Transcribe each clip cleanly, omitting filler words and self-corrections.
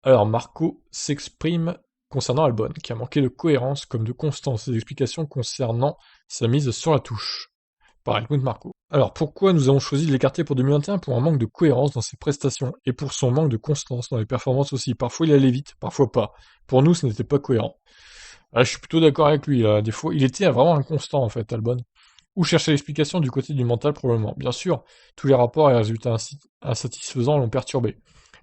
Alors Marco s'exprime concernant Albon, qui a manqué de cohérence comme de constance. Ses explications concernant sa mise sur la touche. Par Helmut Marko. Alors pourquoi nous avons choisi de l'écarter pour 2021? Pour un manque de cohérence dans ses prestations et pour son manque de constance dans les performances aussi. Parfois il allait vite, parfois pas. Pour nous, ce n'était pas cohérent. Ah, je suis plutôt d'accord avec lui, là. Des fois, il était vraiment inconstant en fait, Albon. Ou chercher l'explication du côté du mental probablement. Bien sûr, tous les rapports et résultats insatisfaisants l'ont perturbé.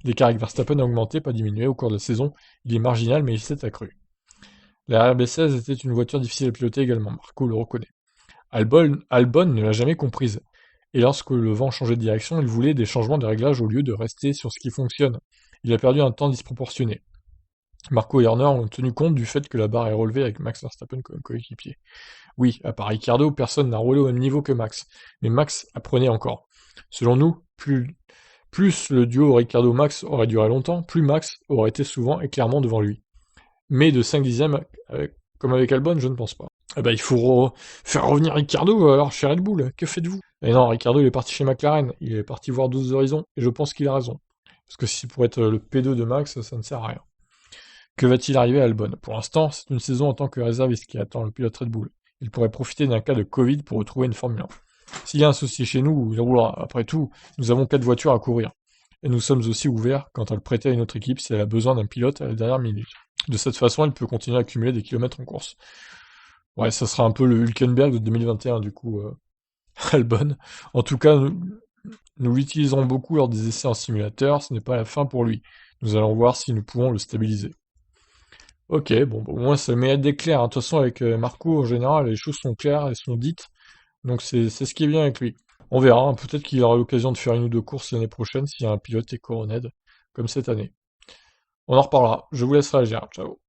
L'écart avec Verstappen a augmenté, pas diminué au cours de la saison. Il est marginal, mais il s'est accru. La RB16 était une voiture difficile à piloter également, Marco le reconnaît. Albon ne l'a jamais comprise. Et lorsque le vent changeait de direction, il voulait des changements de réglage au lieu de rester sur ce qui fonctionne. Il a perdu un temps disproportionné. Marco et Horner ont tenu compte du fait que la barre est relevée avec Max Verstappen comme coéquipier. Oui, à part Ricciardo, personne n'a roulé au même niveau que Max. Mais Max apprenait encore. Selon nous, plus le duo Ricciardo-Max aurait duré longtemps, plus Max aurait été souvent et clairement devant lui. Mais de 5 dixièmes, comme avec Albon, je ne pense pas. Eh ben, il faut faire revenir Ricciardo alors chez Red Bull. Que faites-vous? Et non, Ricciardo il est parti chez McLaren. Il est parti voir d'autres horizons. Et je pense qu'il a raison. Parce que si pour être le P2 de Max, ça ne sert à rien. Que va-t-il arriver à Albon? Pour l'instant, c'est une saison en tant que réserviste qui attend le pilote Red Bull. Il pourrait profiter d'un cas de Covid pour retrouver une Formule 1. S'il y a un souci chez nous, il roulera. Après tout, nous avons 4 voitures à courir. Et nous sommes aussi ouverts quant à le prêter à une autre équipe si elle a besoin d'un pilote à la dernière minute. De cette façon, elle peut continuer à accumuler des kilomètres en course. Ouais, ça sera un peu le Hülkenberg de 2021, du coup, Albon. En tout cas, nous l'utiliserons beaucoup lors des essais en simulateur, ce n'est pas la fin pour lui. Nous allons voir si nous pouvons le stabiliser. Ok, bon, au moins ça le mérite d'être clair, hein. De toute façon, avec Marco, en général, les choses sont claires et sont dites, donc c'est ce qui est bien avec lui. On verra, hein, peut-être qu'il aura l'occasion de faire une ou deux courses l'année prochaine s'il y a un pilote et Coroned, comme cette année. On en reparlera, je vous laisse réagir, ciao.